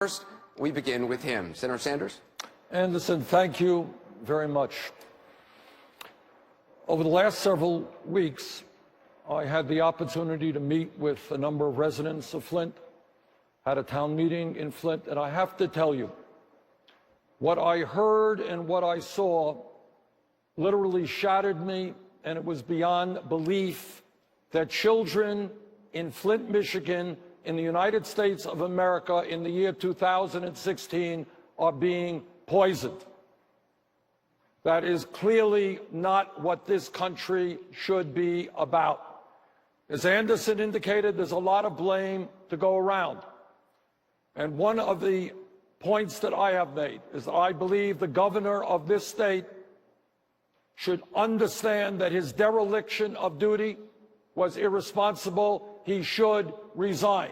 First, we begin with him. Senator Sanders. Anderson, thank you very much. Over the last several weeks, I had the opportunity to meet with a number of residents of Flint, had a town meeting in Flint, and I have to tell you, what I heard and what I saw literally shattered me, and it was beyond belief that children in Flint, Michigan, in the United States of America in the year 2016 are being poisoned. That is clearly not what this country should be about. As Anderson indicated, there's a lot of blame to go around. And one of the points that I have made is that I believe the governor of this state should understand that his dereliction of duty was irresponsible. He should resign.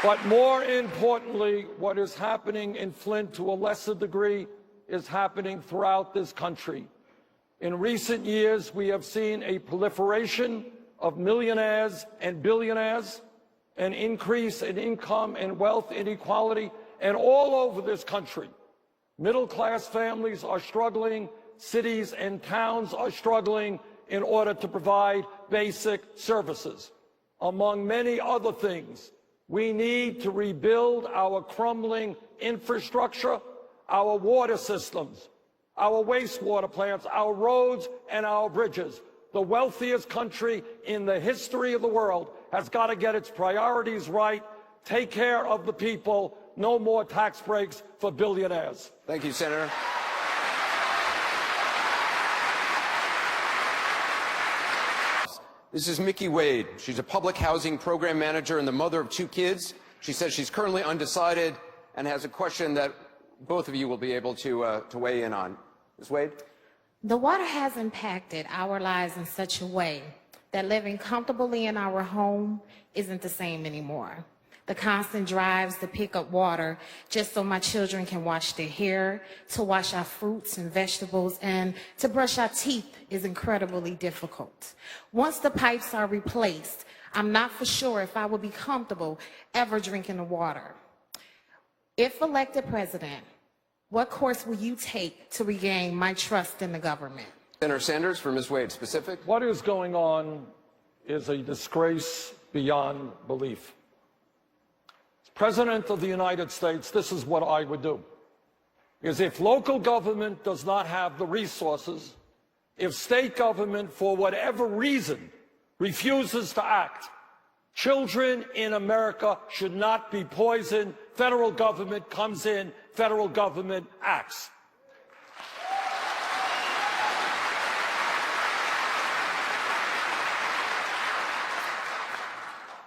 But more importantly, what is happening in Flint to a lesser degree is happening throughout this country. In recent years, we have seen a proliferation of millionaires and billionaires, an increase in income and wealth inequality, and all over this country. Middle-class families are struggling, cities and towns are struggling in order to provide basic services. Among many other things, we need to rebuild our crumbling infrastructure, our water systems, our wastewater plants, our roads, and our bridges. The wealthiest country in the history of the world has got to get its priorities right, take care of the people, no more tax breaks for billionaires. Thank you, Senator. This is Mickey Wade. She's a public housing program manager and the mother of 2 kids. She says she's currently undecided and has a question that both of you will be able to weigh in on. Ms. Wade? The water has impacted our lives in such a way that living comfortably in our home isn't the same anymore. The constant drives to pick up water just so my children can wash their hair, to wash our fruits and vegetables, and to brush our teeth is incredibly difficult. Once the pipes are replaced, I'm not for sure if I will be comfortable ever drinking the water. If elected president, what course will you take to regain my trust in the government? Senator Sanders, for Ms. Wade, specific. What is going on is a disgrace beyond belief. President of the United States, this is what I would do, is if local government does not have the resources, if state government, for whatever reason, refuses to act, children in America should not be poisoned. Federal government comes in, federal government acts.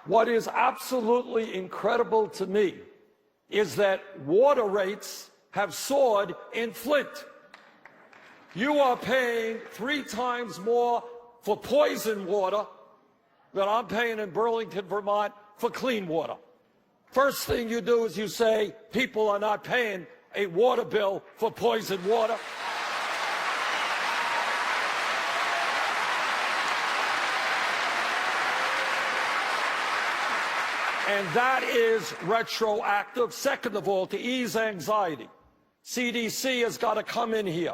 What is absolutely incredible to me is that water rates have soared in Flint. You are paying 3 times more for poisoned water than I'm paying in Burlington, Vermont for clean water. First thing you do is you say people are not paying a water bill for poisoned water. And that is retroactive. Second of all, to ease anxiety, CDC has got to come in here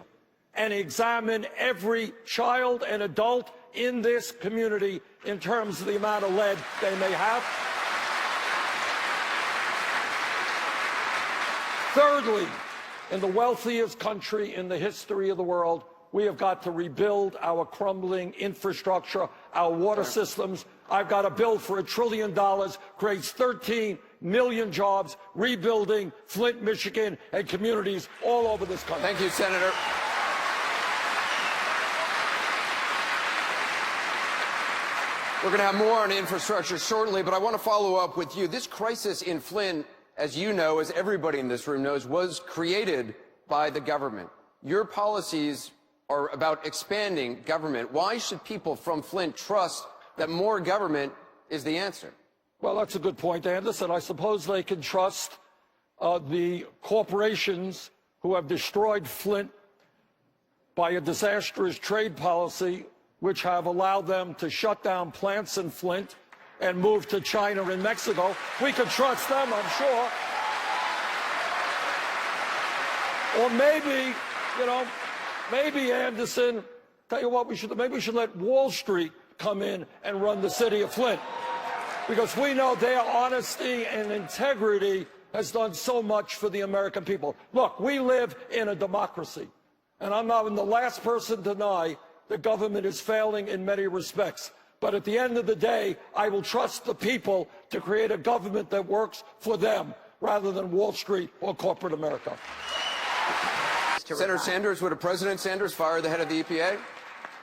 and examine every child and adult in this community in terms of the amount of lead they may have. Thirdly, in the wealthiest country in the history of the world, we have got to rebuild our crumbling infrastructure, our water systems. I've got a bill for $1 trillion, creates 13 million jobs, rebuilding Flint, Michigan, and communities all over this country. Thank you, Senator. We're going to have more on infrastructure shortly, but I want to follow up with you. This crisis in Flint, as you know, as everybody in this room knows, was created by the government. Your policies are about expanding government. Why should people from Flint trust that more government is the answer? Well, that's a good point, Anderson. I suppose they can trust the corporations who have destroyed Flint by a disastrous trade policy which have allowed them to shut down plants in Flint and move to China and Mexico. We could trust them, I'm sure. Or maybe, maybe Anderson, tell you what we should do, maybe we should let Wall Street come in and run the city of Flint. Because we know their honesty and integrity has done so much for the American people. Look, we live in a democracy, and I'm not the last person to deny the government is failing in many respects. But at the end of the day, I will trust the people to create a government that works for them rather than Wall Street or corporate America. Senator Sanders, would President Sanders fire the head of the EPA?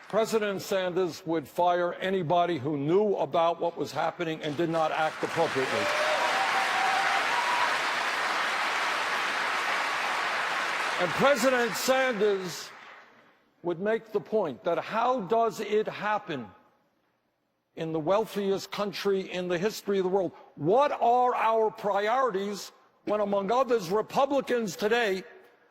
President Sanders would fire anybody who knew about what was happening and did not act appropriately. And President Sanders would make the point that how does it happen in the wealthiest country in the history of the world? What are our priorities when, among others, Republicans today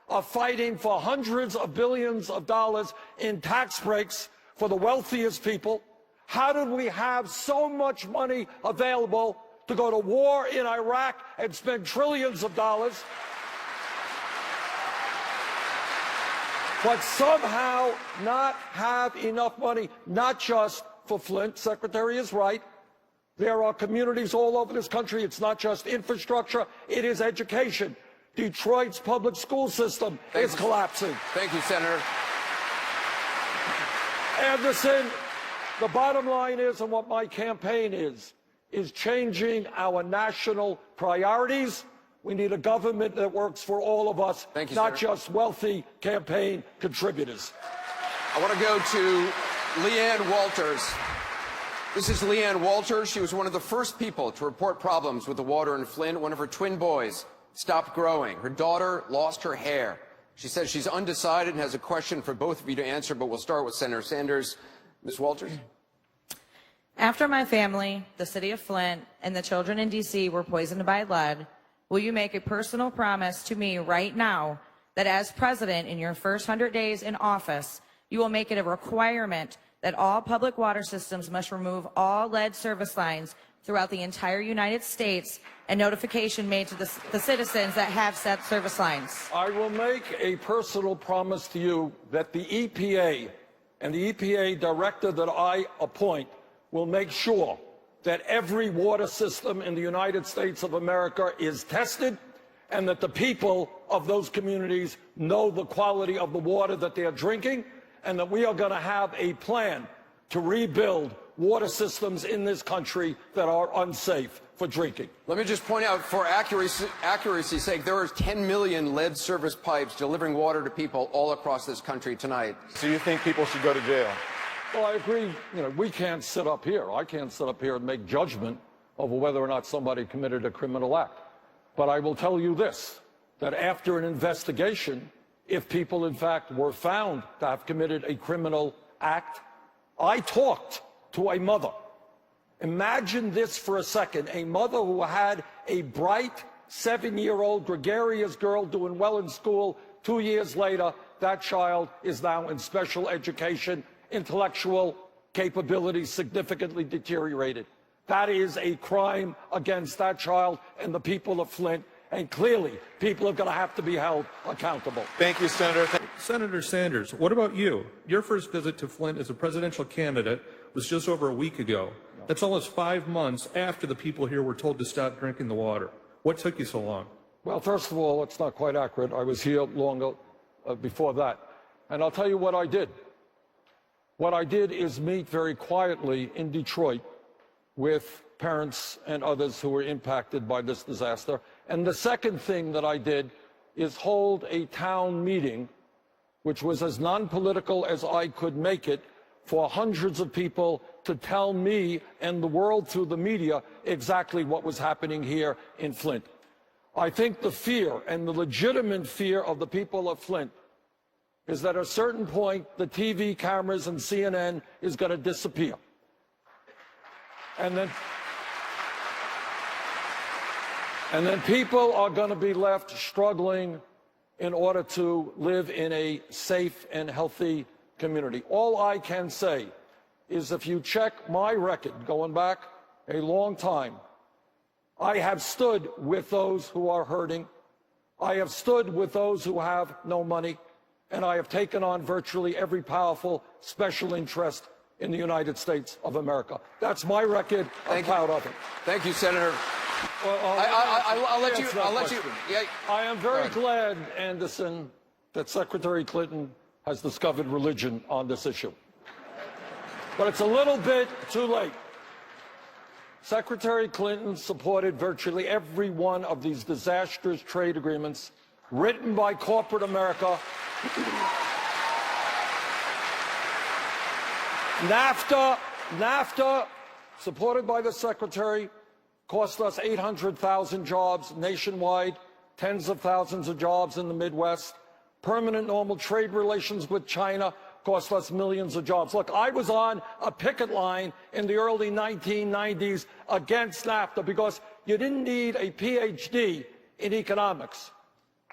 are fighting for hundreds of billions of dollars in tax breaks for the wealthiest people? How did we have so much money available to go to war in Iraq and spend trillions of dollars, but somehow not have enough money, not just for Flint? Secretary is right. There are communities all over this country. It's not just infrastructure, it is education. Detroit's public school system is collapsing. Thank you, Senator. Anderson, the bottom line is, and what my campaign is changing our national priorities. We need a government that works for all of us, Thank you, not Senator. just wealthy campaign contributors. I want to go to Leanne Walters. This is Leanne Walters. She was one of the first people to report problems with the water in Flint. One of her twin boys stopped growing. Her daughter lost her hair. She says she's undecided and has a question for both of you to answer, but we'll start with Senator Sanders. Ms. Walters? After my family, the city of Flint, and the children in D.C. were poisoned by lead, will you make a personal promise to me right now that as president in your first 100 days in office, you will make it a requirement that all public water systems must remove all lead service lines throughout the entire United States, and notification made to the citizens that have set service lines? I will make a personal promise to you that the EPA and the EPA director that I appoint will make sure that every water system in the United States of America is tested, and that the people of those communities know the quality of the water that they are drinking, and that we are going to have a plan to rebuild water systems in this country that are unsafe for drinking. Let me just point out, for accuracy's sake, there are 10 million lead service pipes delivering water to people all across this country tonight. So you think people should go to jail? Well, I agree. We can't sit up here. I can't sit up here and make judgment over whether or not somebody committed a criminal act. But I will tell you this, that after an investigation, if people in fact were found to have committed a criminal act, I talked to a mother. Imagine this for a second, a mother who had a bright 7-year-old gregarious girl doing well in school. 2 years later, that child is now in special education, intellectual capabilities significantly deteriorated. That is a crime against that child and the people of Flint, and clearly people are going to have to be held accountable. Thank you, Senator. Senator Sanders, what about you? Your first visit to Flint as a presidential candidate was just over a week ago. That's almost 5 months after the people here were told to stop drinking the water. What took you so long? Well, first of all, it's not quite accurate. I was here longer before that. And I'll tell you what I did. What I did is meet very quietly in Detroit with parents and others who were impacted by this disaster. And the second thing that I did is hold a town meeting, which was as non-political as I could make it, for hundreds of people to tell me and the world through the media exactly what was happening here in Flint. I think the fear, and the legitimate fear of the people of Flint, is that at a certain point the TV cameras and CNN is going to disappear. And then people are going to be left struggling in order to live in a safe and healthy community. All I can say is if you check my record going back a long time, I have stood with those who are hurting. I have stood with those who have no money, and I have taken on virtually every powerful special interest in the United States of America. That's my record. I'm proud of it. Thank you, Senator. Well, I'll let you. Yeah. I am very glad, Anderson, that Secretary Clinton has discovered religion on this issue. But it's a little bit too late. Secretary Clinton supported virtually every one of these disastrous trade agreements written by corporate America. NAFTA, supported by the Secretary, cost us 800,000 jobs nationwide, tens of thousands of jobs in the Midwest. Permanent normal trade relations with China cost us millions of jobs. Look, I was on a picket line in the early 1990s against NAFTA because you didn't need a PhD in economics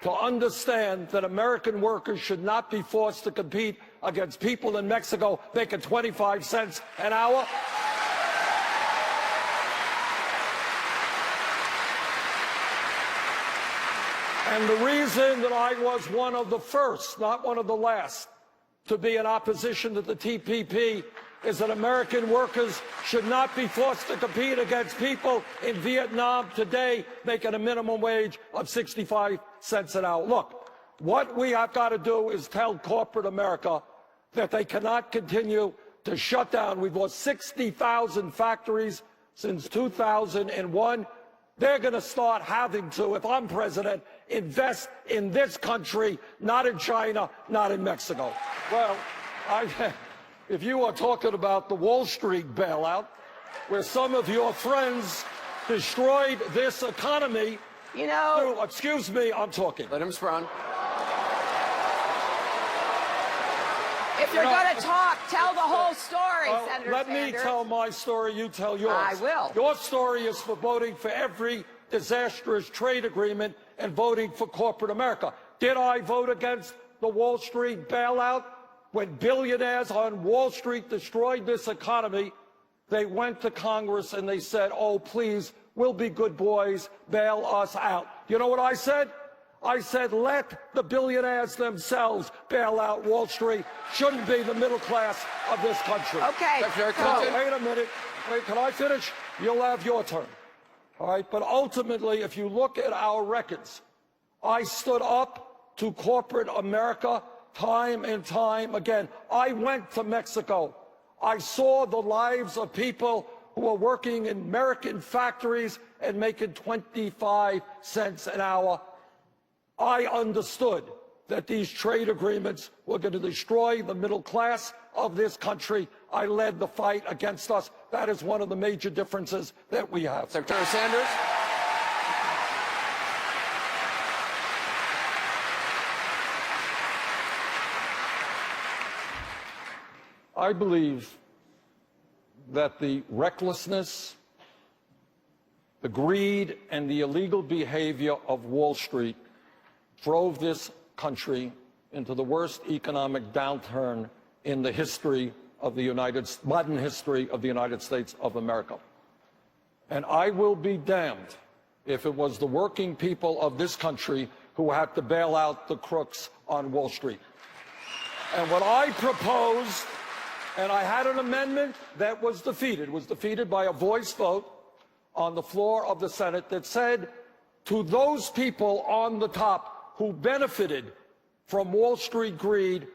to understand that American workers should not be forced to compete against people in Mexico making 25 cents an hour. And the reason that I was one of the first, not one of the last, to be in opposition to the TPP is that American workers should not be forced to compete against people in Vietnam today making a minimum wage of 65 cents an hour. Look, what we have got to do is tell corporate America that they cannot continue to shut down. We've lost 60,000 factories since 2001. They're going to start having to, if I'm president, invest in this country, not in China, not in Mexico. Well, if you are talking about the Wall Street bailout, where some of your friends destroyed this economy, you know... Excuse me, I'm talking. Let him respond. If you're going to talk, tell the whole story, Senator Let Sanders. me tell my story, you tell yours. I will. Your story is for voting for every disastrous trade agreement and voting for corporate America. Did I vote against the Wall Street bailout? When billionaires on Wall Street destroyed this economy, they went to Congress and they said, oh, please, we'll be good boys, bail us out. You know what I said? I said, let the billionaires themselves bail out Wall Street. Shouldn't be the middle class of this country. Okay. Wait a minute. Wait, can I finish? You'll have your turn. All right, but ultimately, if you look at our records, I stood up to corporate America time and time again. I went to Mexico. I saw the lives of people who are working in American factories and making 25 cents an hour. I understood that these trade agreements were going to destroy the middle class of this country. I led the fight against us. That is one of the major differences that we have. Secretary Sanders. I believe that the recklessness, the greed, and the illegal behavior of Wall Street drove this country into the worst economic downturn in the history of the modern history of the United States of America. And I will be damned if it was the working people of this country who had to bail out the crooks on Wall Street. And what I proposed, and I had an amendment that was defeated. It was defeated by a voice vote on the floor of the Senate that said to those people on the top who benefited from Wall Street greed,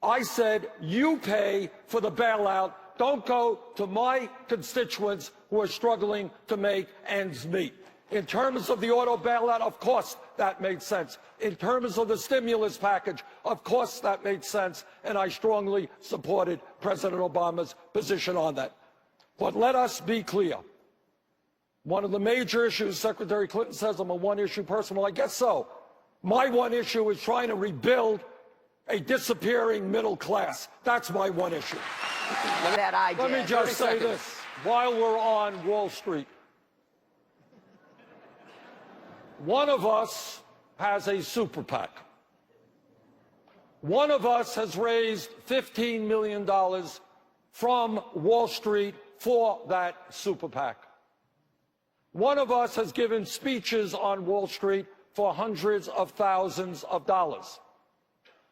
I said, you pay for the bailout. Don't go to my constituents who are struggling to make ends meet. In terms of the auto bailout, of course that made sense. In terms of the stimulus package, of course that made sense, and I strongly supported President Obama's position on that. But let us be clear. One of the major issues, Secretary Clinton says I'm a one-issue person. Well, I guess so. My one issue is trying to rebuild a disappearing middle class. That's my one issue. Let me just say this. While we're on Wall Street, one of us has a super PAC. One of us has raised $15 million from Wall Street for that super PAC. One of us has given speeches on Wall Street for hundreds of thousands of dollars.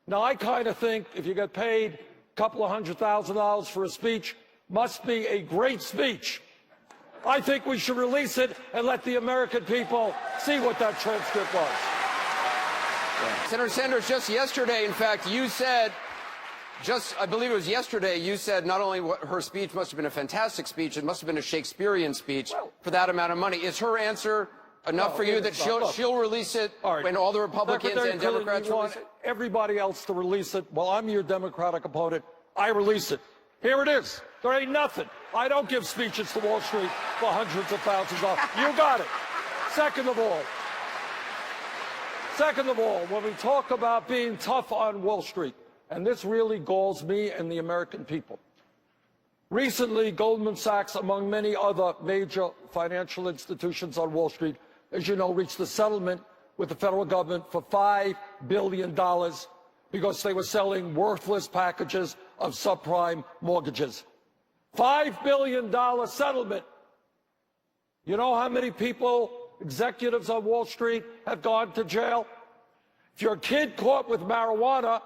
Now, I kind of think if you get paid a couple of $100,000 for a speech, must be a great speech. I think we should release it and let the American people see what that transcript was. Senator Sanders, just yesterday, in fact, you said, I believe it was yesterday, you said not only her speech must have been a fantastic speech, it must have been a Shakespearean speech for that amount of money. Is her answer enough for you that she'll release it when all the Republicans and Democrats release it? Everybody else to release it. Well, I'm your Democratic opponent. I release it. Here it is. There ain't nothing. I don't give speeches to Wall Street for hundreds of thousands of dollars. You got it. Second of all, when we talk about being tough on Wall Street, and this really galls me and the American people. Recently, Goldman Sachs, among many other major financial institutions on Wall Street, as you know, reached a settlement with the federal government for $5 billion because they were selling worthless packages of subprime mortgages. $5 billion settlement. You know how many people, executives on Wall Street, have gone to jail? If you're a kid caught with marijuana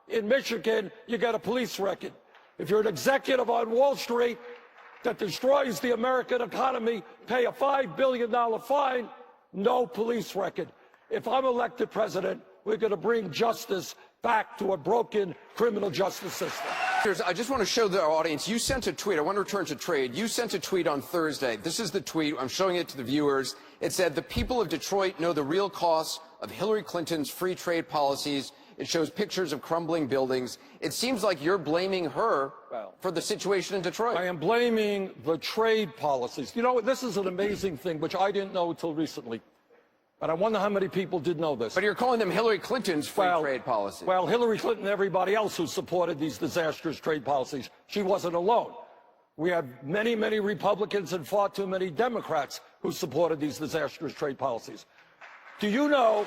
in Michigan, you get a police record. If you're an executive on Wall Street that destroys the American economy, pay a $5 billion fine, no police record. If I'm elected president, we're going to bring justice back to a broken criminal justice system. I just want to show the audience, you sent a tweet. I want to return to trade. You sent a tweet on Thursday. This is the tweet. I'm showing it to the viewers. It said, "The people of Detroit know the real costs of Hillary Clinton's free trade policies." It shows pictures of crumbling buildings. It seems like you're blaming her for the situation in Detroit. I am blaming the trade policies. You know, this is an amazing thing, which I didn't know until recently. But I wonder how many people did know this. But you're calling them Hillary Clinton's free trade policies. Well, Hillary Clinton and everybody else who supported these disastrous trade policies, she wasn't alone. We had many, many Republicans and far too many Democrats who supported these disastrous trade policies. Do you know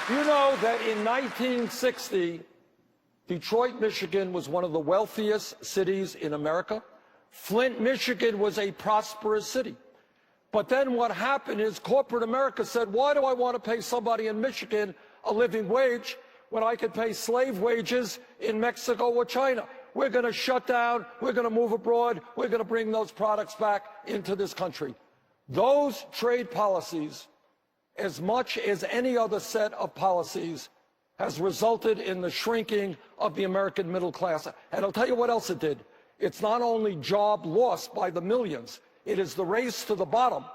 that in 1960, Detroit, Michigan was one of the wealthiest cities in America? Flint, Michigan was a prosperous city. But then what happened is corporate America said, why do I want to pay somebody in Michigan a living wage when I could pay slave wages in Mexico or China? We're going to shut down. We're going to move abroad. We're going to bring those products back into this country. Those trade policies, as much as any other set of policies, has resulted in the shrinking of the American middle class. And I'll tell you what else it did. It's not only job loss by the millions, it is the race to the bottom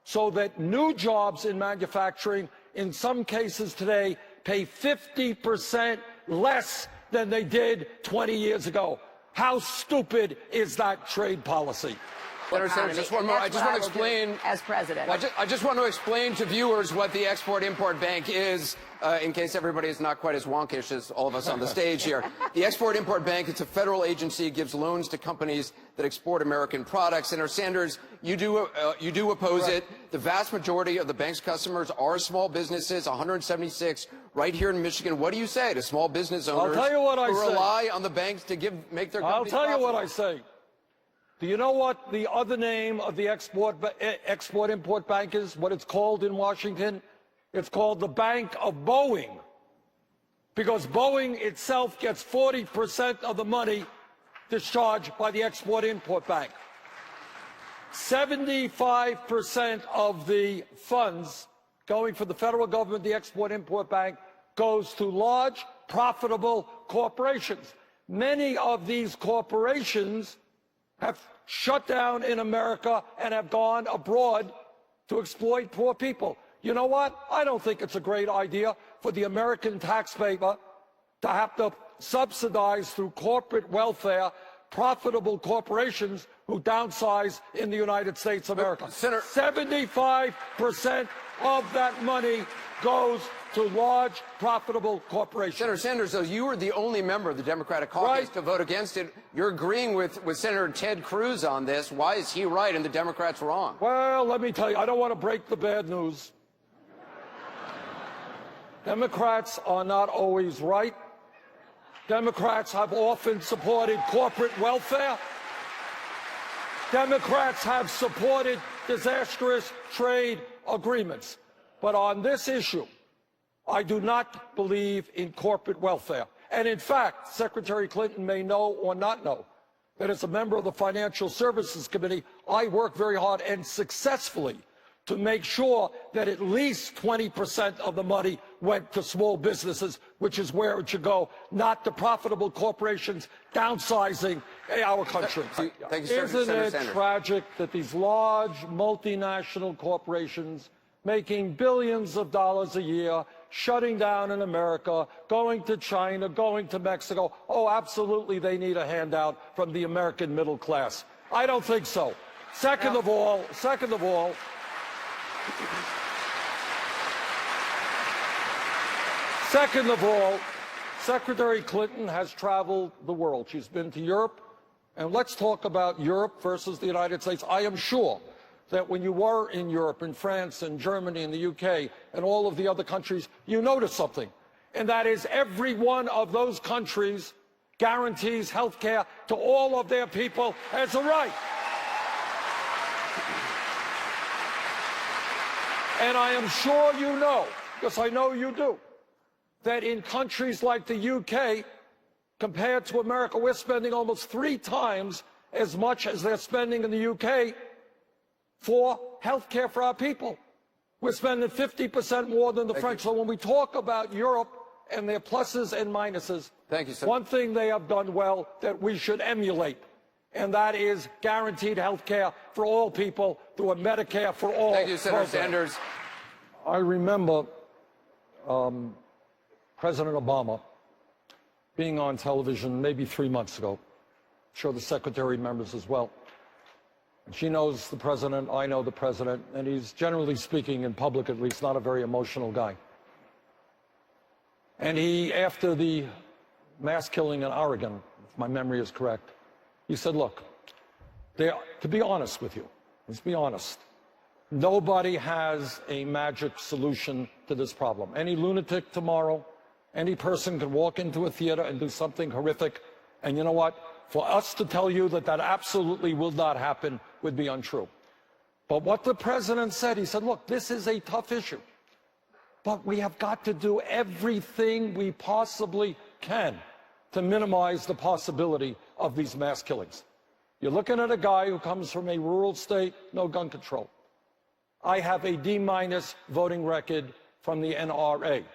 so that new jobs in manufacturing, in some cases today, pay 50% less than they did 20 years ago. How stupid is that trade policy? Senator Sanders, just one more. I just want to explain, as president. I just want to explain to viewers what the Export-Import Bank is, in case everybody is not quite as wonkish as all of us on the stage here. The Export-Import Bank, it's a federal agency. It gives loans to companies that export American products. Senator Sanders, you do oppose it. The vast majority of the bank's customers are small businesses, 176 right here in Michigan. What do you say to small business owners I'll tell you what I who say. rely on the banks to make their companies I'll tell you what profitable? I say. Do you know what the other name of the Export-Import Bank is, what it's called in Washington? It's called the Bank of Boeing, because Boeing itself gets 40% of the money discharged by the Export-Import Bank. 75% of the funds going for the federal government, the Export-Import Bank, goes to large, profitable corporations. Many of these corporations have shut down in America and have gone abroad to exploit poor people. You know what? I don't think it's a great idea for the American taxpayer to have to subsidize through corporate welfare profitable corporations who downsize in the United States of America. 75% of that money goes to large, profitable corporations. Senator Sanders, though, you were the only member of the Democratic caucus to vote against it. You're agreeing with Senator Ted Cruz on this. Why is he right and the Democrats wrong? Well, let me tell you, I don't want to break the bad news. Democrats are not always right. Democrats have often supported corporate welfare. Democrats have supported disastrous trade agreements. But on this issue, I do not believe in corporate welfare. And in fact, Secretary Clinton may know or not know that as a member of the Financial Services Committee, I work very hard and successfully to make sure that at least 20% of the money went to small businesses, which is where it should go, not to profitable corporations downsizing our country. Thank you, Isn't Senator it Sanders. tragic that these large multinational corporations making billions of dollars a year, shutting down in America, going to China, going to Mexico, oh, absolutely, they need a handout from the American middle class. I don't think so. Second of all, Secretary Clinton has traveled the world. She's been to Europe, and let's talk about Europe versus the United States. I am sure that when you were in Europe, in France, and Germany, and the UK, and all of the other countries, you noticed something, and that is every one of those countries guarantees health care to all of their people as a right. And I am sure you know, because I know you do, that in countries like the UK, compared to America, we're spending almost 3 times as much as they're spending in the UK for health care for our people. We're spending 50% more than the French. So when we talk about Europe and their pluses and minuses, thank you, sir. One thing they have done well that we should emulate, and that is guaranteed health care for all people through a Medicare for all. Thank you, Senator program. Sanders. I remember President Obama being on television maybe 3 months ago. I'm sure the Secretary members as well. She knows the president, I know the president, and he's, generally speaking, in public at least, not a very emotional guy. And he, after the mass killing in Oregon, if my memory is correct, he said, look, to be honest with you, let's be honest, nobody has a magic solution to this problem. Any lunatic tomorrow, any person can walk into a theater and do something horrific, and you know what? For us to tell you that that absolutely will not happen would be untrue. But what the president said, he said, look, this is a tough issue, but we have got to do everything we possibly can to minimize the possibility of these mass killings. You're looking at a guy who comes from a rural state, no gun control. I have a D- voting record from the NRA.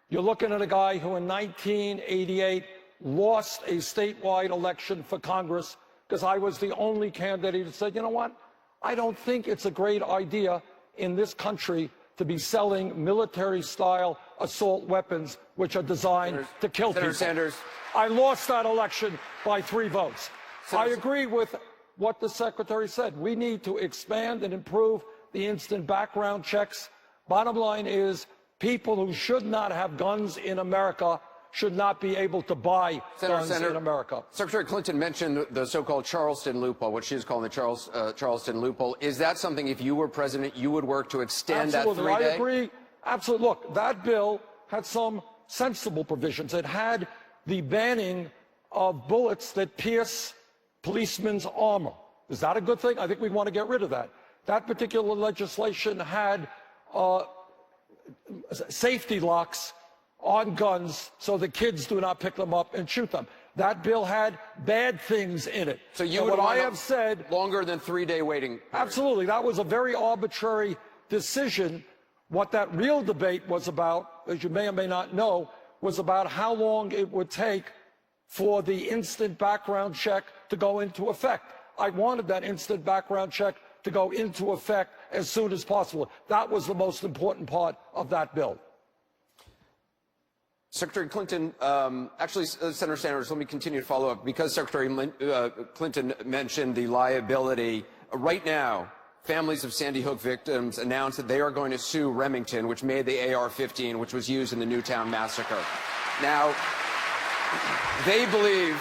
You're looking at a guy who in 1988 lost a statewide election for Congress because I was the only candidate who said, you know what, I don't think it's a great idea in this country to be selling military-style assault weapons which are designed to kill people. Sanders. I lost that election by 3 votes. I agree with what the Secretary said. We need to expand and improve the instant background checks. Bottom line is, people who should not have guns in America should not be able to buy guns in America. Secretary Clinton mentioned the so-called Charleston loophole, what she is calling the Charleston loophole. Is that something, if you were president, you would work to extend that 3-day? I agree. Absolutely. Look, that bill had some sensible provisions. It had the banning of bullets that pierce policemen's armor. Is that a good thing? I think we want to get rid of that. That particular legislation had safety locks on guns so the kids do not pick them up and shoot them. That bill had bad things in it. So you would what I have said longer than 3-day waiting period. Absolutely. That was a very arbitrary decision. What that real debate was about, as you may or may not know, was about how long it would take for the instant background check to go into effect. I wanted that instant background check to go into effect as soon as possible. That was the most important part of that bill. Secretary Clinton, actually, Senator Sanders, let me continue to follow up. Because Secretary Clinton mentioned the liability, right now, families of Sandy Hook victims announced that they are going to sue Remington, which made the AR-15, which was used in the Newtown massacre. Now, they believe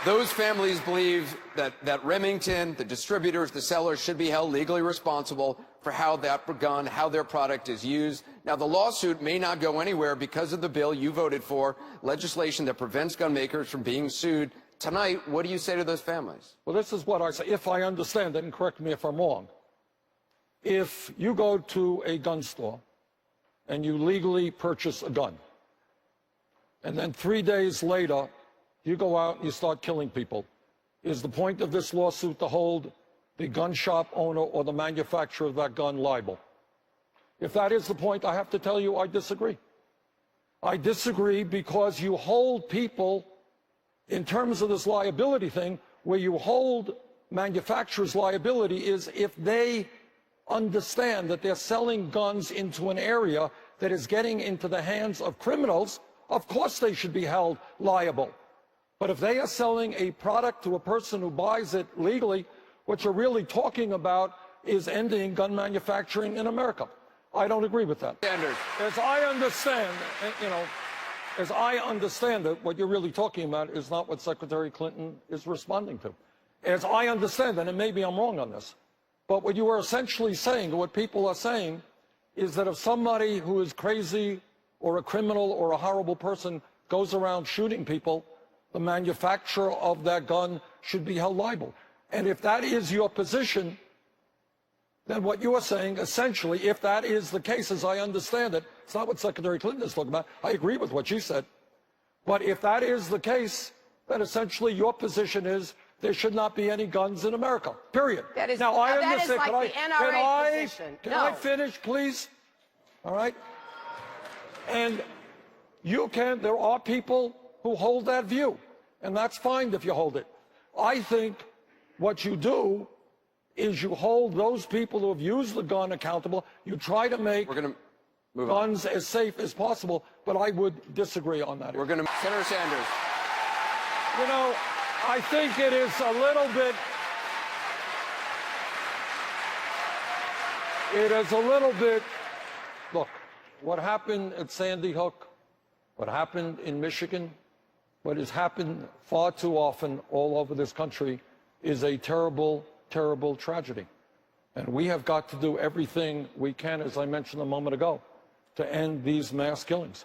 Those families believe that Remington, the distributors, the sellers should be held legally responsible for how that gun, how their product is used. Now, the lawsuit may not go anywhere because of the bill you voted for, legislation that prevents gun makers from being sued. Tonight, what do you say to those families? Well, this is what I say, if I understand it, and correct me if I'm wrong. If you go to a gun store and you legally purchase a gun, and then 3 days later, you go out and you start killing people, is the point of this lawsuit to hold the gun shop owner or the manufacturer of that gun liable? If that is the point, I have to tell you I disagree. I disagree because you hold people in terms of this liability thing, where you hold manufacturers' liability is if they understand that they're selling guns into an area that is getting into the hands of criminals, of course they should be held liable. But if they are selling a product to a person who buys it legally, what you're really talking about is ending gun manufacturing in America. I don't agree with that. Sanders. As I understand, as I understand it, what you're really talking about is not what Secretary Clinton is responding to. As I understand it, and maybe I'm wrong on this, but what you are essentially saying, or what people are saying, is that if somebody who is crazy or a criminal or a horrible person goes around shooting people, the manufacturer of that gun should be held liable. And if that is your position, then what you are saying, essentially, if that is the case, as I understand it, it's not what Secretary Clinton is talking about. I agree with what she said. But if that is the case, then essentially your position is there should not be any guns in America, period. That is, now, I that is understand. like the NRA position. Can I finish, please? All right? And there are people who hold that view, and that's fine if you hold it. I think what you do is you hold those people who have used the gun accountable. You try to make guns as safe as possible, but I would disagree on that. Senator Sanders. You know, I think it is a little bit, look, what happened at Sandy Hook, what happened in Michigan, what has happened far too often all over this country is a terrible, terrible tragedy. And we have got to do everything we can, as I mentioned a moment ago, to end these mass killings.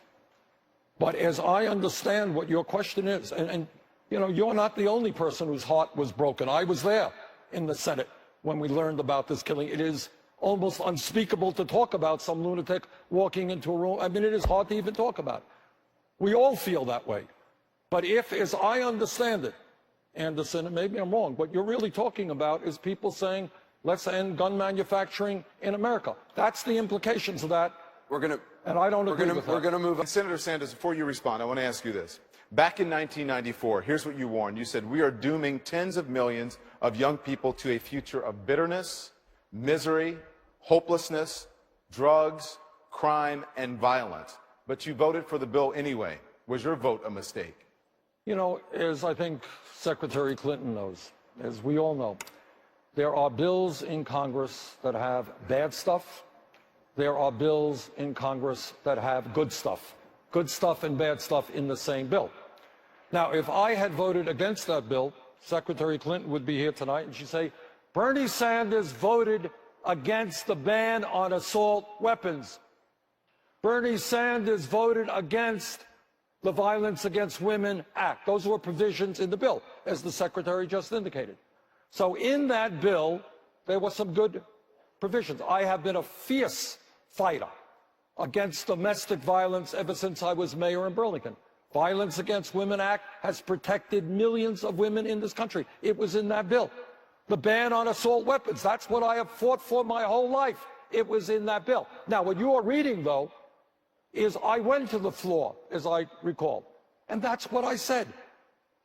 But as I understand what your question is, and you know, you're not the only person whose heart was broken. I was there in the Senate when we learned about this killing. It is almost unspeakable to talk about some lunatic walking into a room. I mean, it is hard to even talk about. We all feel that way. But if, as I understand it, Anderson, and maybe I'm wrong, what you're really talking about is people saying, let's end gun manufacturing in America. That's the implications of that. And I don't agree with that. We're going to move on. Senator Sanders, before you respond, I want to ask you this. Back in 1994, here's what you warned. You said, we are dooming tens of millions of young people to a future of bitterness, misery, hopelessness, drugs, crime, and violence. But you voted for the bill anyway. Was your vote a mistake? You know, as I think Secretary Clinton knows, as we all know, there are bills in Congress that have bad stuff. There are bills in Congress that have good stuff and bad stuff in the same bill. Now, if I had voted against that bill, Secretary Clinton would be here tonight and she'd say, Bernie Sanders voted against the ban on assault weapons. Bernie Sanders voted against the Violence Against Women Act. Those were provisions in the bill, as the Secretary just indicated. So in that bill, there were some good provisions. I have been a fierce fighter against domestic violence ever since I was mayor in Burlington. Violence Against Women Act has protected millions of women in this country. It was in that bill. The ban on assault weapons, that's what I have fought for my whole life. It was in that bill. Now, what you are reading, though, is I went to the floor, as I recall, and that's what I said.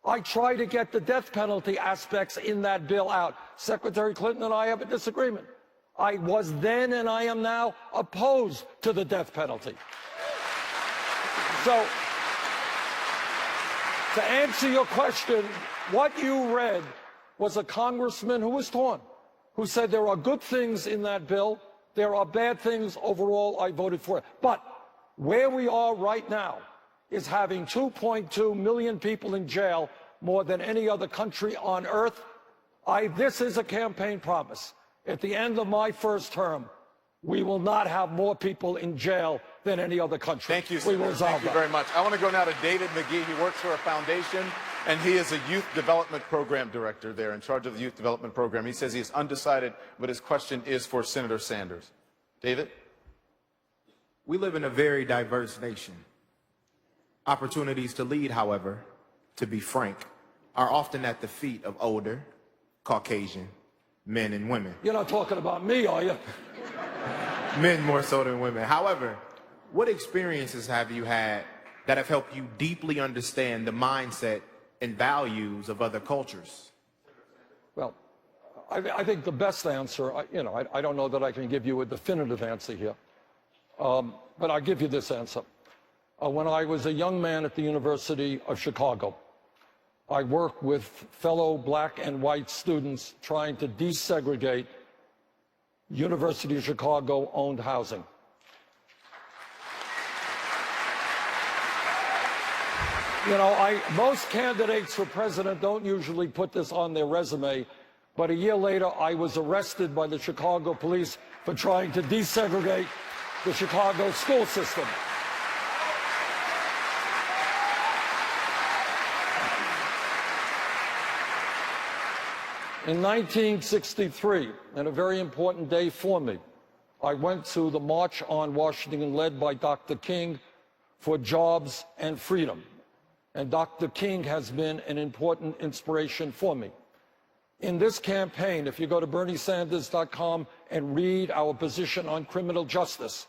I tried to get the death penalty aspects in that bill out. Secretary Clinton and I have a disagreement. I was then and I am now opposed to the death penalty. So, to answer your question, what you read was a congressman who was torn, who said there are good things in that bill, there are bad things. Overall, I voted for it. But where we are right now is having 2.2 million people in jail, more than any other country on earth. This is a campaign promise. At the end of my first term, we will not have more people in jail than any other country. Thank you, We will Senator. resolve Thank you that. very much. I want to go now to David McGee. He works for a foundation, and he is a youth development program director there, in charge of the youth development program. He says he is undecided, but his question is for Senator Sanders. David? We live in a very diverse nation. Opportunities to lead, however, to be frank, are often at the feet of older, Caucasian men and women. You're not talking about me, are you? Men more so than women. However, what experiences have you had that have helped you deeply understand the mindset and values of other cultures? Well, I think the best answer, I don't know that I can give you a definitive answer here, but I'll give you this answer. When I was a young man at the University of Chicago, I worked with fellow black and white students trying to desegregate University of Chicago-owned housing. Most candidates for president don't usually put this on their resume, but a year later I was arrested by the Chicago police for trying to desegregate the Chicago school system. In 1963, and a very important day for me, I went to the March on Washington led by Dr. King for jobs and freedom. And Dr. King has been an important inspiration for me. In this campaign, if you go to BernieSanders.com and read our position on criminal justice,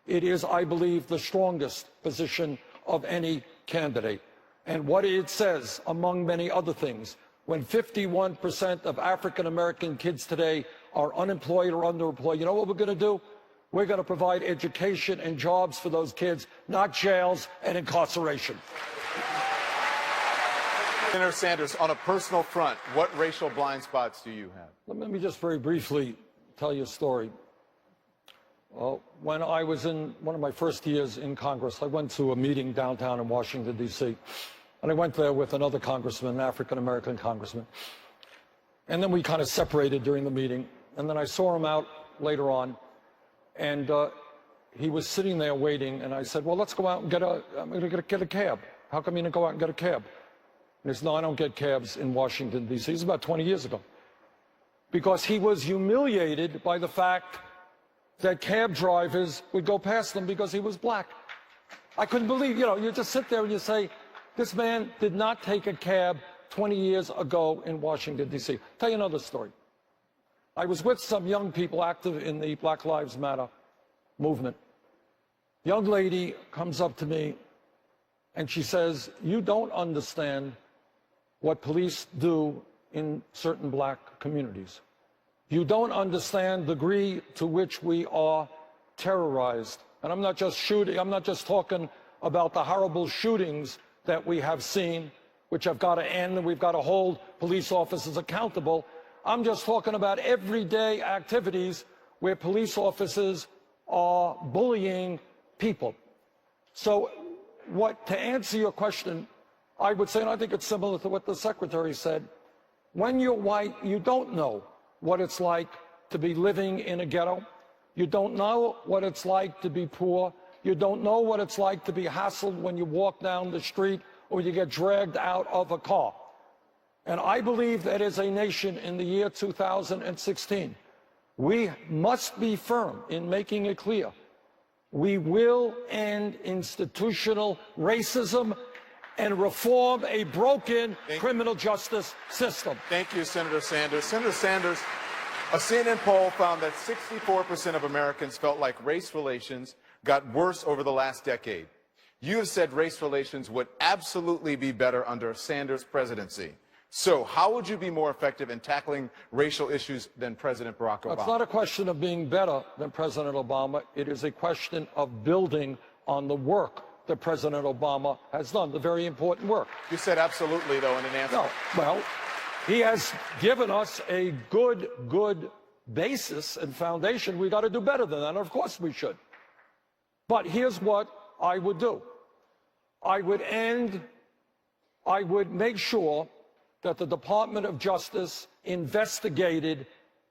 it is, I believe, the strongest position of any candidate. And what it says, among many other things, when 51% of African-American kids today are unemployed or underemployed, you know what we're going to do? We're going to provide education and jobs for those kids, not jails and incarceration. Senator Sanders, on a personal front, what racial blind spots do you have? Let me just very briefly tell you a story. When I was in one of my first years in Congress, I went to a meeting downtown in Washington, D.C., and I went there with another congressman, an African-American congressman. And then we kind of separated during the meeting. And then I saw him out later on, and he was sitting there waiting. And I said, well, let's go out and I'm going to get a cab. How come you didn't go out and get a cab? And he said, no, I don't get cabs in Washington, D.C. This is about 20 years ago. Because he was humiliated by the fact that cab drivers would go past them because he was black. I couldn't believe, you just sit there and you say, this man did not take a cab 20 years ago in Washington, D.C. Tell you another story. I was with some young people active in the Black Lives Matter movement. Young lady comes up to me and she says, you don't understand what police do in certain black communities. You don't understand the degree to which we are terrorized. And I'm not just talking about the horrible shootings that we have seen, which have got to end, and we've got to hold police officers accountable. I'm just talking about everyday activities where police officers are bullying people. So to answer your question, I would say, and I think it's similar to what the secretary said, when you're white, you don't know what it's like to be living in a ghetto. You don't know what it's like to be poor. You don't know what it's like to be hassled when you walk down the street or you get dragged out of a car. And I believe that as a nation in the year 2016, we must be firm in making it clear. We will end institutional racism and reform a broken criminal justice system. Thank you, Senator Sanders. Senator Sanders, a CNN poll found that 64% of Americans felt like race relations got worse over the last decade. You have said race relations would absolutely be better under Sanders' presidency. So how would you be more effective in tackling racial issues than President Barack Obama? It's not a question of being better than President Obama. It is a question of building on the work that President Obama has done, the very important work. You said absolutely, though, in an answer. No, well, he has given us a good basis and foundation. We got to do better than that, and of course we should. But here's what I would do. I would make sure that the Department of Justice investigated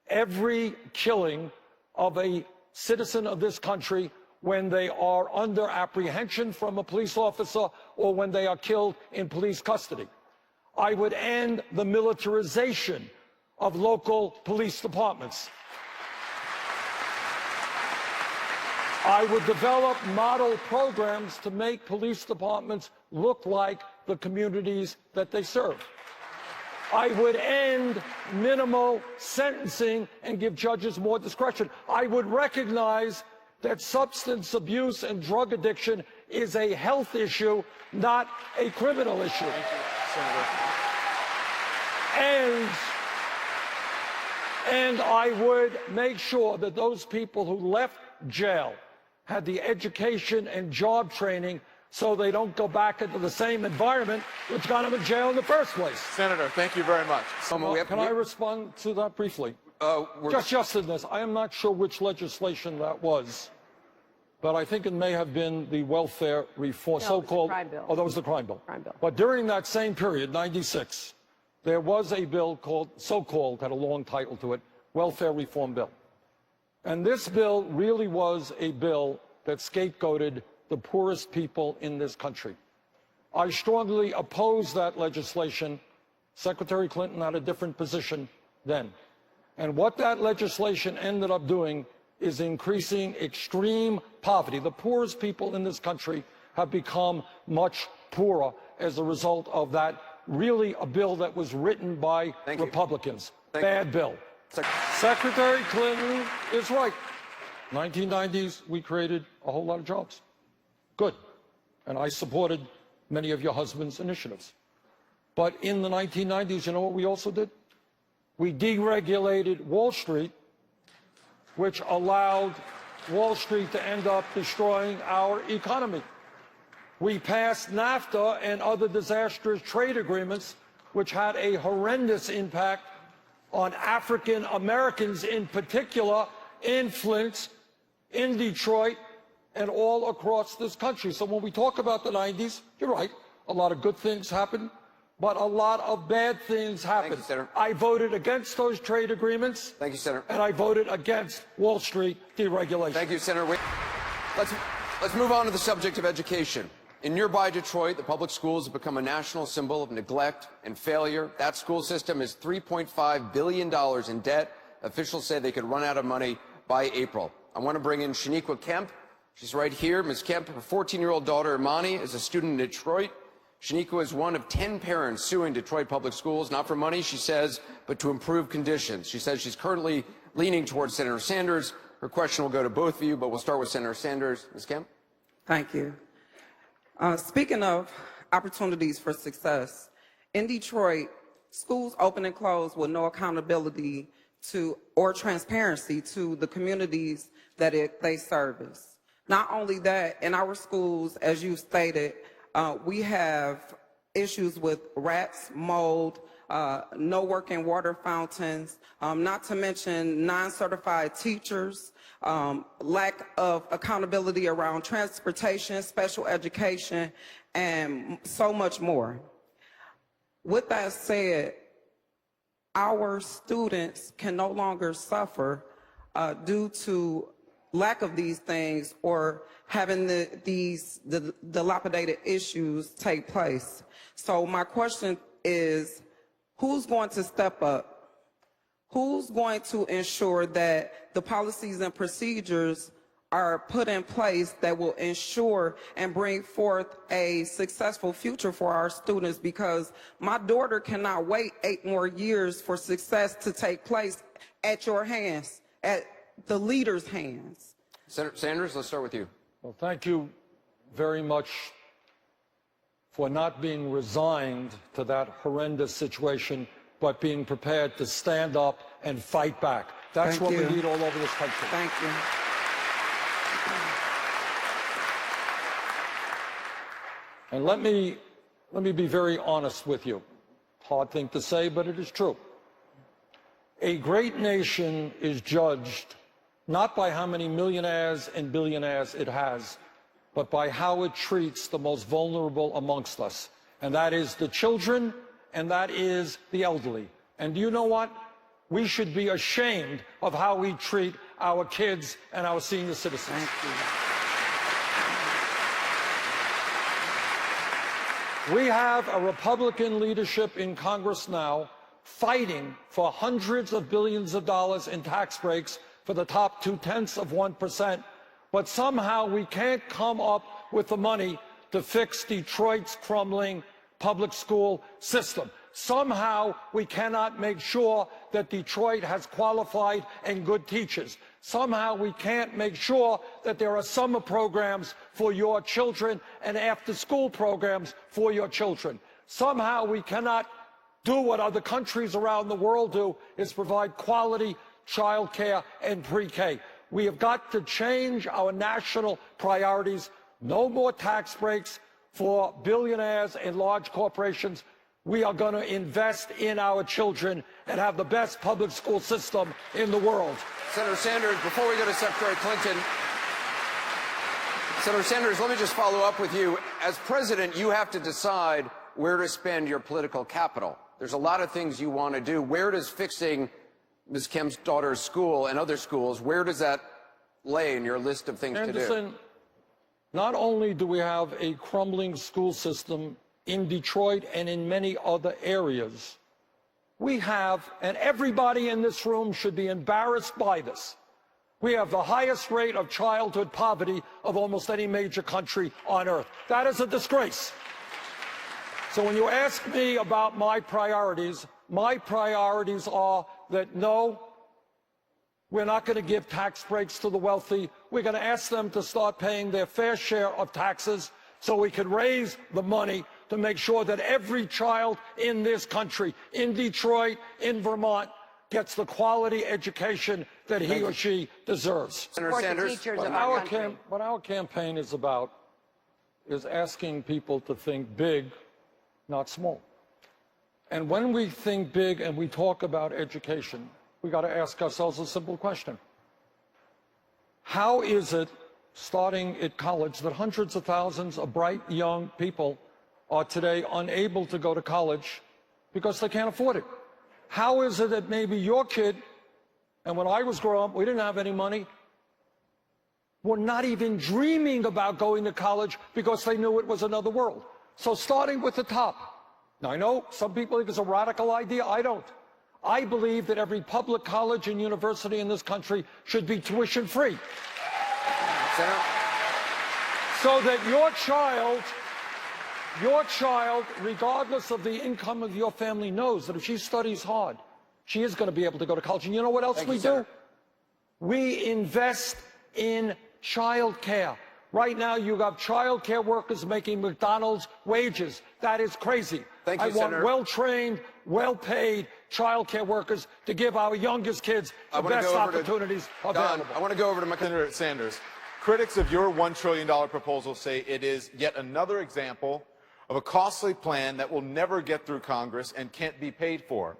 every killing of a citizen of this country when they are under apprehension from a police officer or when they are killed in police custody. I would end the militarization of local police departments. I would develop model programs to make police departments look like the communities that they serve. I would end minimal sentencing and give judges more discretion. I would recognize that substance abuse and drug addiction is a health issue, not a criminal issue. And I would make sure that those people who left jail had the education and job training so they don't go back into the same environment which got them in jail in the first place. Senator, thank you very much. Can I respond to that briefly? Just in this, I am not sure which legislation that was, but I think it may have been the welfare reform, so-called. crime bill. Oh, that was the crime bill. Crime bill. But during that same period, 96, there was a bill called, so-called, had a long title to it, welfare reform bill. And this bill really was a bill that scapegoated the poorest people in this country. I strongly opposed that legislation. Secretary Clinton had a different position then. And what that legislation ended up doing is increasing extreme poverty. The poorest people in this country have become much poorer as a result of that, really a bill that was written by Republicans. Bad bill. Secretary Clinton is right. 1990s, we created a whole lot of jobs. Good. And I supported many of your husband's initiatives. But in the 1990s, you know what we also did? We deregulated Wall Street, which allowed Wall Street to end up destroying our economy. We passed NAFTA and other disastrous trade agreements, which had a horrendous impact on African Americans in particular, in Flint, in Detroit, and all across this country. So when we talk about the 90s, you're right, a lot of good things happened, but a lot of bad things happened. Thank you, Senator. I voted against those trade agreements. Thank you, Senator. And I voted against Wall Street deregulation. Thank you, Senator. Let's move on to the subject of education. In nearby Detroit, the public schools have become a national symbol of neglect and failure. That school system is $3.5 billion in debt. Officials say they could run out of money by April. I want to bring in Shaniqua Kemp. She's right here. Ms. Kemp, her 14-year-old daughter, Imani, is a student in Detroit. Shaniqua is one of 10 parents suing Detroit public schools, not for money, she says, but to improve conditions. She says she's currently leaning towards Senator Sanders. Her question will go to both of you, but we'll start with Senator Sanders. Ms. Kemp? Thank you. Speaking of opportunities for success, in Detroit, schools open and close with no accountability to or transparency to the communities that they service. Not only that, in our schools, as you stated, we have issues with rats, mold, no working water fountains, not to mention non-certified teachers, lack of accountability around transportation, special education, and so much more. With that said, our students can no longer suffer due to lack of these things or having these dilapidated issues take place. So my question is, who's going to step up? Who's going to ensure that the policies and procedures are put in place that will ensure and bring forth a successful future for our students? Because my daughter cannot wait 8 more years for success to take place at your hands, at the leaders' hands. Senator Sanders, let's start with you. Well, thank you very much for not being resigned to that horrendous situation, but being prepared to stand up and fight back. That's what we need all over this country. Thank you. And let me be very honest with you. Hard thing to say, but it is true. A great nation is judged not by how many millionaires and billionaires it has, but by how it treats the most vulnerable amongst us. And that is the children and that is the elderly. And do you know what? We should be ashamed of how we treat our kids and our senior citizens. Thank you. We have a Republican leadership in Congress now fighting for hundreds of billions of dollars in tax breaks for the top 0.2%, but somehow we can't come up with the money to fix Detroit's crumbling public school system. Somehow we cannot make sure that Detroit has qualified and good teachers. Somehow we can't make sure that there are summer programs for your children and after-school programs for your children. Somehow we cannot do what other countries around the world do, is provide quality child care and pre-K. We have got to change our national priorities. No more tax breaks for billionaires and large corporations. We are going to invest in our children and have the best public school system in the world. Senator Sanders, before we go to Secretary Clinton, Senator Sanders, let me just follow up with you. As president, you have to decide where to spend your political capital. There's a lot of things you want to do. Where does fixing Ms. Kim's daughter's school and other schools, where does that lay in your list of things to do? Not only do we have a crumbling school system in Detroit and in many other areas, we have, and everybody in this room should be embarrassed by this, we have the highest rate of childhood poverty of almost any major country on earth. That is a disgrace. So when you ask me about my priorities are that no, we're not going to give tax breaks to the wealthy. We're going to ask them to start paying their fair share of taxes so we can raise the money to make sure that every child in this country, in Detroit, in Vermont, gets the quality education that he or she deserves. Senator Sanders, What our campaign is about is asking people to think big, not small. And when we think big and we talk about education, we got to ask ourselves a simple question. How is it, starting at college, that hundreds of thousands of bright young people are today unable to go to college because they can't afford it? How is it that maybe your kid, and when I was growing up, we didn't have any money, were not even dreaming about going to college because they knew it was another world? So starting with the top. Now, I know some people think it's a radical idea. I don't. I believe that every public college and university in this country should be tuition free. Senator? So that your child, regardless of the income of your family, knows that if she studies hard, she is going to be able to go to college. And you know what else we do? We invest in child care. Right now, you have child care workers making McDonald's wages. That is crazy. Thank you, I want Senator. well-trained, well-paid child care workers to give our youngest kids the best opportunities available. I want to go over to my Senator Sanders, critics of your $1 trillion proposal say it is yet another example of a costly plan that will never get through Congress and can't be paid for.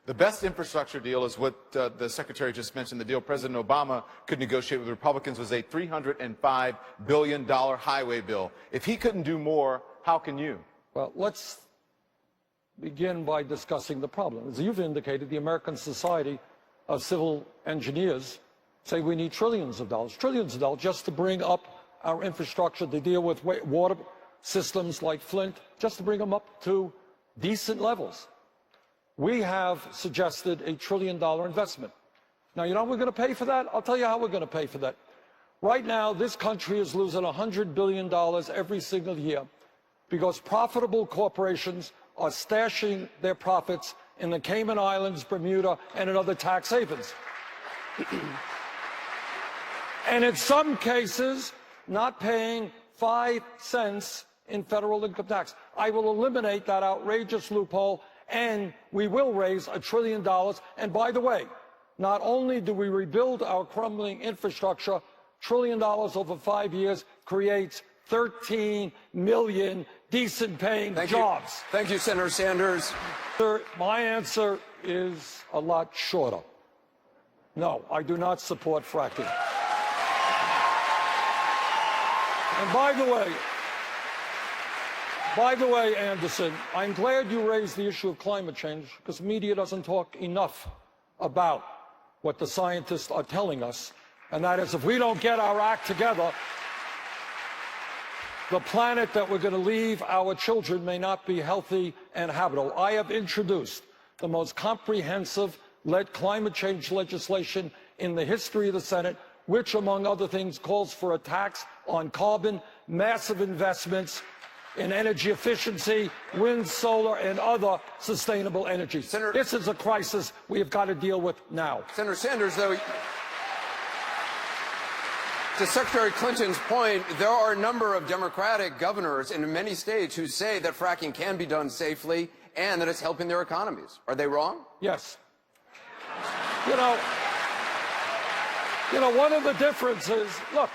The best infrastructure deal is what the Secretary just mentioned. The deal President Obama could negotiate with Republicans was a $305 billion highway bill. If he couldn't do more, how can you? Well, let's begin by discussing the problem. As you've indicated, the American Society of Civil Engineers say we need trillions of dollars just to bring up our infrastructure to deal with water systems like Flint, just to bring them up to decent levels. We have suggested a $1 trillion investment. Now, you know how we're going to pay for that? I'll tell you how we're going to pay for that. Right now, this country is losing $100 billion every single year because profitable corporations are stashing their profits in the Cayman Islands, Bermuda, and in other tax havens. And in some cases, not paying 5 cents in federal income tax. I will eliminate that outrageous loophole, and we will raise $1 trillion. And by the way, not only do we rebuild our crumbling infrastructure, $1 trillion over 5 years creates 13 million decent-paying jobs. Thank you, Senator Sanders. My answer is a lot shorter. No, I do not support fracking. And by the way, By the way, Anderson, I'm glad you raised the issue of climate change because media doesn't talk enough about what the scientists are telling us, and that is if we don't get our act together, the planet that we're going to leave our children may not be healthy and habitable. I have introduced the most comprehensive climate change legislation in the history of the Senate, which, among other things, calls for a tax on carbon, massive investments in energy efficiency, wind, solar, and other sustainable energy. Senator, this is a crisis we have got to deal with now. Senator Sanders, though, to Secretary Clinton's point, there are a number of Democratic governors in many states who say that fracking can be done safely and that it's helping their economies. Are they wrong? Yes. You know, one of the differences, look,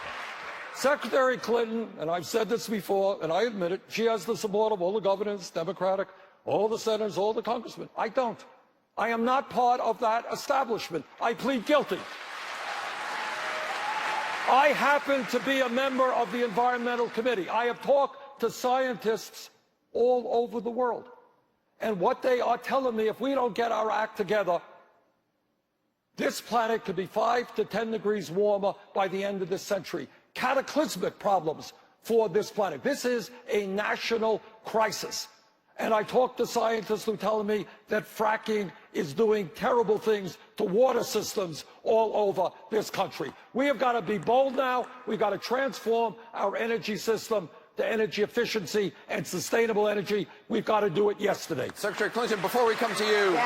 Secretary Clinton, and I've said this before, and I admit it, she has the support of all the governors, Democratic, all the senators, all the congressmen. I don't. I am not part of that establishment. I plead guilty. I happen to be a member of the Environmental Committee. I have talked to scientists all over the world. And what they are telling me, if we don't get our act together, this planet could be 5 to 10 degrees warmer by the end of this century. Cataclysmic problems for this planet. This is a national crisis. And I talk to scientists who tell me that fracking is doing terrible things to water systems all over this country. We have got to be bold now. We've got to transform our energy system to energy efficiency and sustainable energy. We've got to do it yesterday. Secretary Clinton, before we come to you.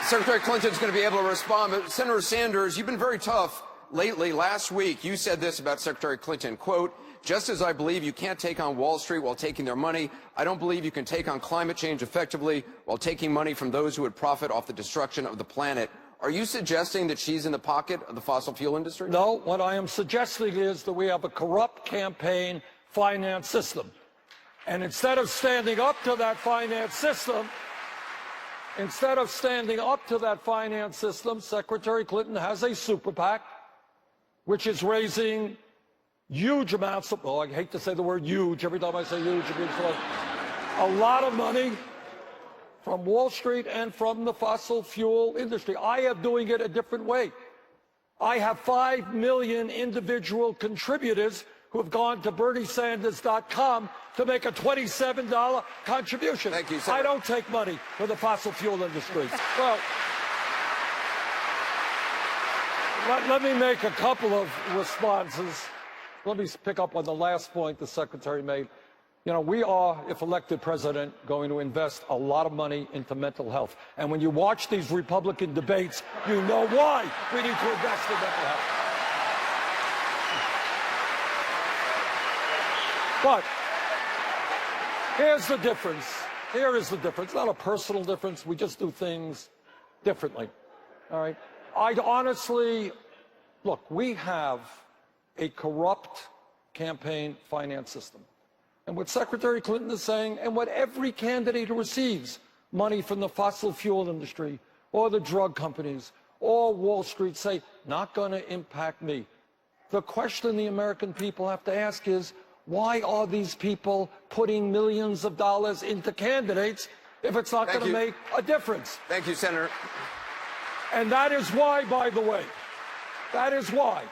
Secretary Clinton's going to be able to respond, but Senator Sanders, you've been very tough lately. Last week, you said this about Secretary Clinton, quote, "Just as I believe you can't take on Wall Street while taking their money, I don't believe you can take on climate change effectively while taking money from those who would profit off the destruction of the planet." Are you suggesting that she's in the pocket of the fossil fuel industry? No, what I am suggesting is that we have a corrupt campaign finance system. And instead of standing up to that finance system, Secretary Clinton has a super PAC, which is raising huge amounts of, I hate to say the word huge. Every time I say huge, it means a lot of money from Wall Street and from the fossil fuel industry. I am doing it a different way. I have 5 million individual contributors who have gone to BernieSanders.com to make a $27 contribution. Thank you, Senator. I don't take money from the fossil fuel industry. Well, let me make a couple of responses. Let me pick up on the last point the Secretary made. You know, we are, if elected president, going to invest a lot of money into mental health. And when you watch these Republican debates, you know why we need to invest in mental health. But here's the difference. Here is the difference. Not a personal difference. We just do things differently. All right? I honestly, look, we have a corrupt campaign finance system. And what Secretary Clinton is saying, and what every candidate who receives money from the fossil fuel industry or the drug companies or Wall Street say, not going to impact me. The question the American people have to ask is, why are these people putting millions of dollars into candidates if it's not going to make a difference? Thank you, Senator. And that is why, by the way, that is why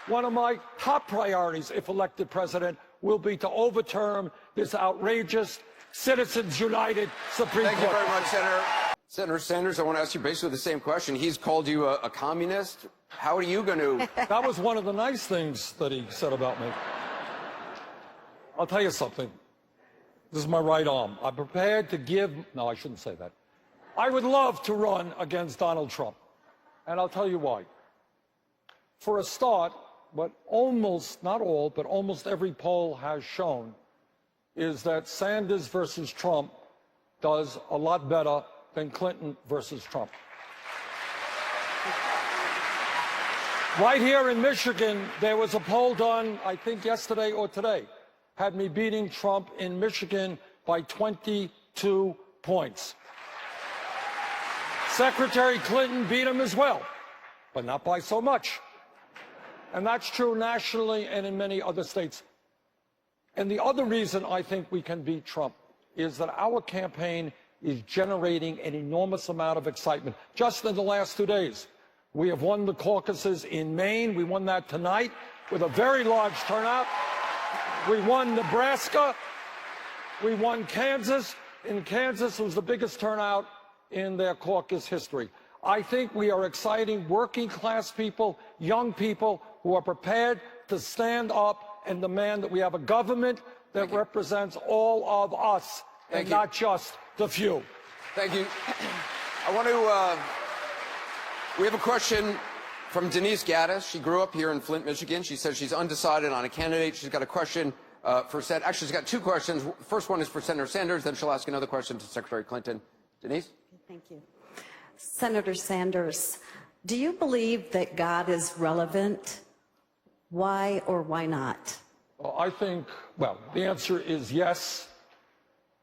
one of my top priorities, if elected president, will be to overturn this outrageous Citizens United Supreme Court. Thank you very much, Senator. Senator Sanders, I want to ask you basically the same question. He's called you a communist. How are you going to... That was one of the nice things that he said about me. I'll tell you something. This is my right arm. I'm prepared to give... No, I shouldn't say that. I would love to run against Donald Trump. And I'll tell you why. For a start, what almost, not all, but almost every poll has shown is that Sanders versus Trump does a lot better than Clinton versus Trump. Right here in Michigan, there was a poll done, I think yesterday or today, had me beating Trump in Michigan by 22 points. Secretary Clinton beat him as well, but not by so much. And that's true nationally and in many other states. And the other reason I think we can beat Trump is that our campaign is generating an enormous amount of excitement. Just in the last 2 days, we have won the caucuses in Maine. We won that tonight with a very large turnout. We won Nebraska. We won Kansas. In Kansas, it was the biggest turnout in their caucus history. I think we are exciting working class people, young people who are prepared to stand up and demand that we have a government that represents all of us and not just the few. Thank you. I want to, we have a question from Denise Gaddis. She grew up here in Flint, Michigan. She says she's undecided on a candidate. She's got a question actually, she's got two questions. First one is for Senator Sanders, then she'll ask another question to Secretary Clinton. Denise? Thank you. Senator Sanders, do you believe that God is relevant? Why or why not? Well, I think, well, the answer is yes.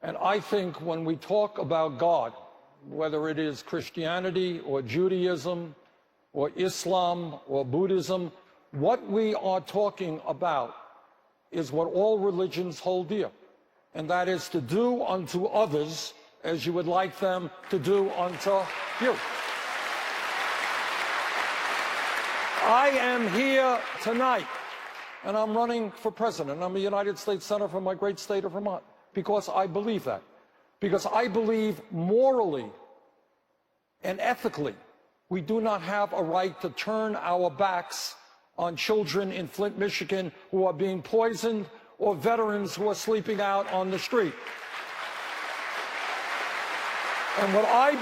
And I think when we talk about God, whether it is Christianity or Judaism or Islam or Buddhism, what we are talking about is what all religions hold dear, and that is to do unto others as you would like them to do unto you. I am here tonight, and I'm running for president. I'm a United States Senator from my great state of Vermont, because I believe that. Because I believe morally and ethically, we do not have a right to turn our backs on children in Flint, Michigan who are being poisoned, or veterans who are sleeping out on the street. And what I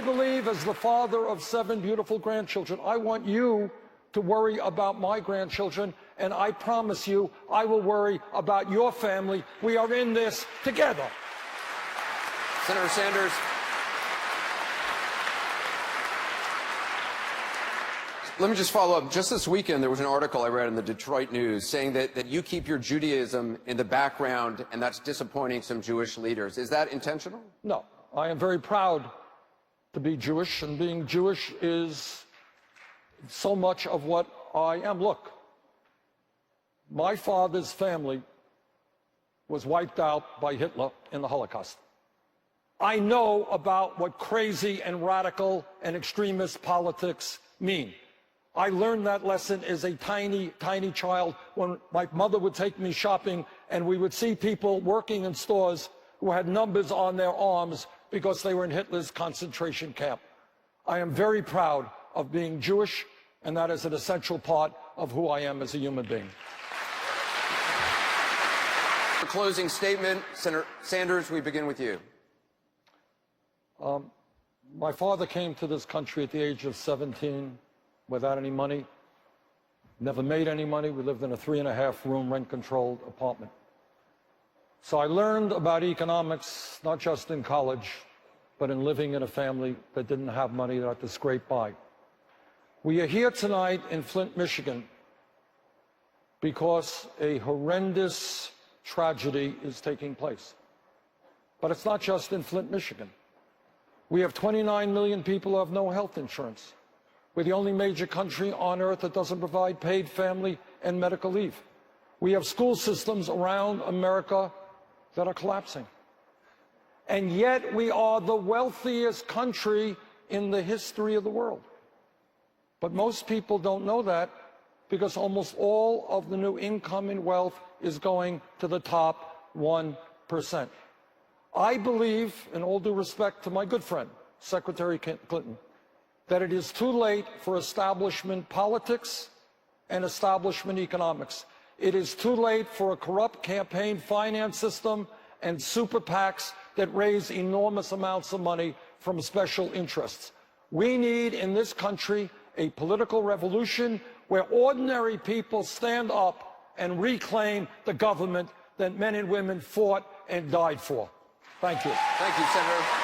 believe as the father of 7 beautiful grandchildren, I want you to worry about my grandchildren, and I promise you I will worry about your family. We are in this together. Senator Sanders. Let me just follow up. Just this weekend, there was an article I read in the Detroit News saying that you keep your Judaism in the background, and that's disappointing some Jewish leaders. Is that intentional? No. I am very proud to be Jewish, and being Jewish is so much of what I am. Look, my father's family was wiped out by Hitler in the Holocaust. I know about what crazy and radical and extremist politics mean. I learned that lesson as a tiny, tiny child when my mother would take me shopping and we would see people working in stores who had numbers on their arms because they were in Hitler's concentration camp. I am very proud of being Jewish, and that is an essential part of who I am as a human being. For closing statement, Senator Sanders, we begin with you. My father came to this country at the age of 17 without any money, never made any money. We lived in a 3.5-room rent-controlled apartment. So I learned about economics, not just in college, but in living in a family that didn't have money, that had to scrape by. We are here tonight in Flint, Michigan, because a horrendous tragedy is taking place. But it's not just in Flint, Michigan. We have 29 million people who have no health insurance. We're the only major country on earth that doesn't provide paid family and medical leave. We have school systems around America that are collapsing. And yet we are the wealthiest country in the history of the world. But most people don't know that, because almost all of the new income and wealth is going to the top 1%. I believe, in all due respect to my good friend, Secretary Clinton, that it is too late for establishment politics and establishment economics. It is too late for a corrupt campaign finance system and super PACs that raise enormous amounts of money from special interests. We need in this country a political revolution where ordinary people stand up and reclaim the government that men and women fought and died for. Thank you. Thank you, Senator.